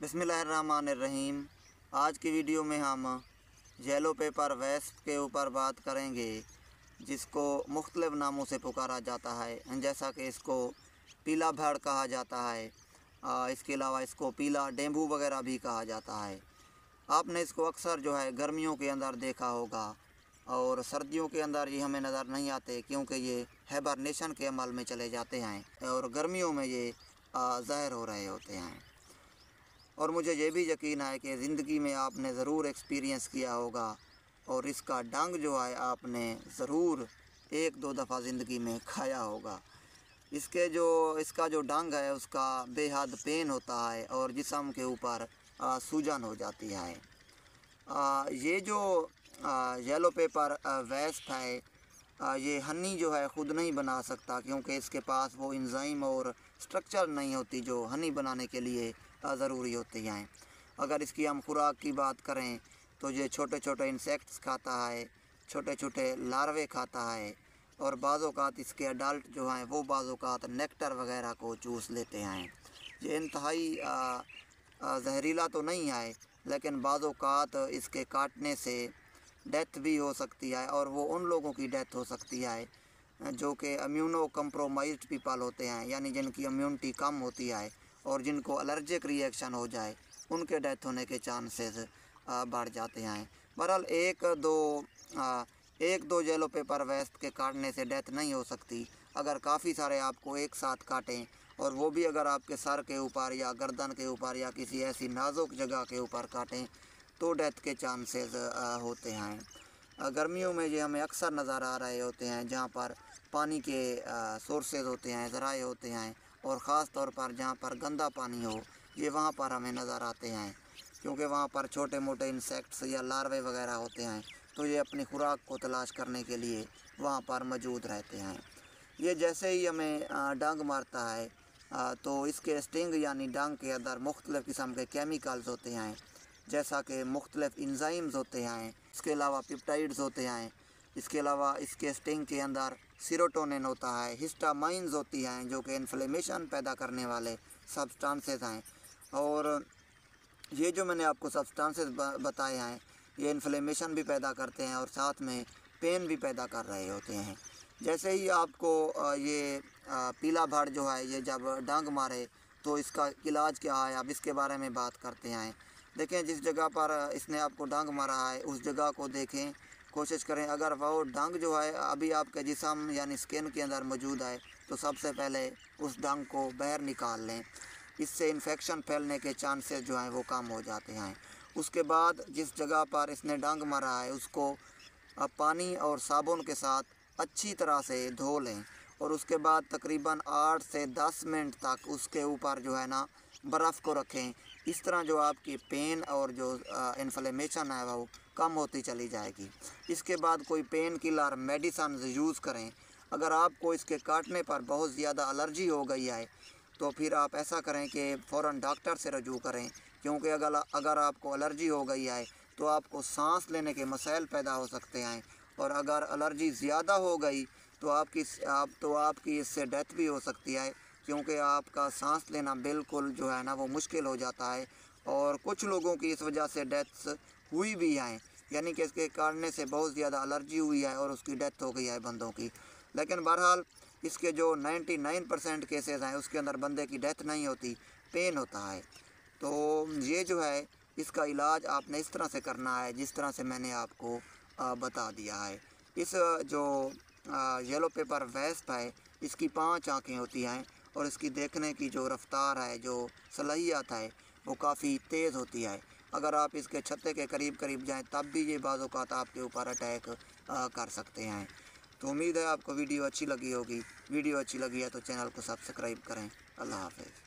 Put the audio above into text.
बिस्मिल्लाहिर्रहमानिर्रहीम। आज की वीडियो में हम येलो पेपर वेस्ट के ऊपर बात करेंगे, जिसको मुख्तलिफ़ नामों से पुकारा जाता है, जैसा कि इसको पीला भाड़ कहा जाता है। इसके अलावा इसको पीला डेंगू वगैरह भी कहा जाता है। आपने इसको अक्सर जो है गर्मियों के अंदर देखा होगा, और सर्दियों के अंदर ये हमें नज़र नहीं आते, क्योंकि ये हाइबरनेशन के अमल में चले जाते हैं और गर्मियों में ये ज़ाहिर हो रहे होते हैं। और मुझे ये भी यकीन है कि ज़िंदगी में आपने ज़रूर एक्सपीरियंस किया होगा, और इसका डंग जो है आपने ज़रूर एक दो दफ़ा ज़िंदगी में खाया होगा। इसका जो डंग है उसका बेहद पेन होता है और जिस्म के ऊपर सूजन हो जाती है। ये जो येलो पेपर वेस्ट है, ये हनी जो है ख़ुद नहीं बना सकता, क्योंकि इसके पास वो एंजाइम और स्ट्रक्चर नहीं होती जो हनी बनाने के लिए ज़रूरी होती हैं। अगर इसकी हम खुराक की बात करें तो ये छोटे छोटे इंसेक्ट्स खाता है, छोटे छोटे लार्वे खाता है, और बाज़-औक़ात इसके अडल्ट जो हैं वो बाज़-औक़ात नेक्टर वगैरह को चूस लेते हैं। ये इंतहाई जहरीला तो नहीं है, लेकिन बाज़-औक़ात इसके काटने से डेथ भी हो सकती है, और वो उन लोगों की डेथ हो सकती है जो कि इम्यूनो कंप्रोमाइज्ड पीपल होते हैं, यानी जिनकी इम्यूनिटी कम होती है और जिनको एलर्जिक रिएक्शन हो जाए, उनके डेथ होने के चांसेस बढ़ जाते हैं। बहरहाल एक दो येलो पेपर वेस्ट के काटने से डेथ नहीं हो सकती। अगर काफ़ी सारे आपको एक साथ काटें, और वो भी अगर आपके सर के ऊपर या गर्दन के ऊपर या किसी ऐसी नाजुक जगह के ऊपर काटें, तो डेथ के चांसेस होते हैं। गर्मियों में ये हमें अक्सर नज़र आ रहे होते हैं, जहाँ पर पानी के सोर्सेज होते हैं, ज़राए होते हैं, और ख़ास तौर पर जहाँ पर गंदा पानी हो, ये वहाँ पर हमें नज़र आते हैं, क्योंकि वहाँ पर छोटे मोटे इंसेक्ट्स या लार्वे वगैरह होते हैं, तो ये अपनी खुराक को तलाश करने के लिए वहाँ पर मौजूद रहते हैं। ये जैसे ही हमें डंग मारता है, तो इसके स्टिंग यानी डंग के अंदर मुख्तलिफ़ किस्म के केमिकल्स होते हैं, जैसा कि मुख्तलिफ़ एंजाइम्स होते हैं, इसके अलावा पेप्टाइड्स होते हैं। इसके अलावा इसके स्टिंग के अंदर सीरोटोनिन होता है, हिस्टामाइंस होती हैं जो कि इन्फ्लेमेशन पैदा करने वाले सब्सटेंसेस हैं। और ये जो मैंने आपको सब्सटेंसेस बताए हैं, ये इन्फ्लेमेशन भी पैदा करते हैं और साथ में पेन भी पैदा कर रहे होते हैं। जैसे ही आपको ये पीला भाड़ जो है, ये जब डंग मारे तो इसका इलाज क्या है, अब इसके बारे में बात करते हैं। देखें, जिस जगह पर इसने आपको डंग मारा है उस जगह को देखें, कोशिश करें, अगर वो डंग जो है अभी आपके जिस्म यानी स्किन के अंदर मौजूद है, तो सबसे पहले उस डंग को बाहर निकाल लें। इससे इन्फेक्शन फैलने के चांसेस जो हैं वो कम हो जाते हैं। उसके बाद जिस जगह पर इसने डंग मारा है उसको पानी और साबुन के साथ अच्छी तरह से धो लें, और उसके बाद तकरीबन 8 से 10 मिनट तक उसके ऊपर जो है ना बर्फ़ को रखें। इस तरह जो आपकी पेन और जो इन्फ्लेमेशन है वो कम होती चली जाएगी। इसके बाद कोई पेन किलर मेडिसन यूज़ करें। अगर आपको इसके काटने पर बहुत ज़्यादा एलर्जी हो गई है, तो फिर आप ऐसा करें कि फ़ौरन डॉक्टर से रजू करें, क्योंकि अगर आपको एलर्जी हो गई है तो आपको सांस लेने के मसाइल पैदा हो सकते हैं, और अगर एलर्जी ज़्यादा हो गई तो आपकी इससे डेथ भी हो सकती है, क्योंकि आपका सांस लेना बिल्कुल जो है ना वो मुश्किल हो जाता है। और कुछ लोगों की इस वजह से डेथ्स हुई भी हैं, यानी कि इसके काटने से बहुत ज़्यादा एलर्जी हुई है और उसकी डेथ हो गई है बंदों की। लेकिन बहरहाल इसके जो 99% केसेस हैं उसके अंदर बंदे की डेथ नहीं होती, पेन होता है। तो ये जो है इसका इलाज आपने इस तरह से करना है जिस तरह से मैंने आपको बता दिया है। इस जो येलो पेपर वेस्ट है, इसकी 5 आँखें होती हैं, और इसकी देखने की जो रफ्तार है, जो सलाहियत है, वो काफ़ी तेज़ होती है। अगर आप इसके छत्ते के करीब करीब जाएं तब भी ये बाज़ औक़ात आपके ऊपर अटैक कर सकते हैं। तो उम्मीद है आपको वीडियो अच्छी लगी होगी। वीडियो अच्छी लगी है तो चैनल को सब्सक्राइब करें। अल्लाह हाफ़िज़।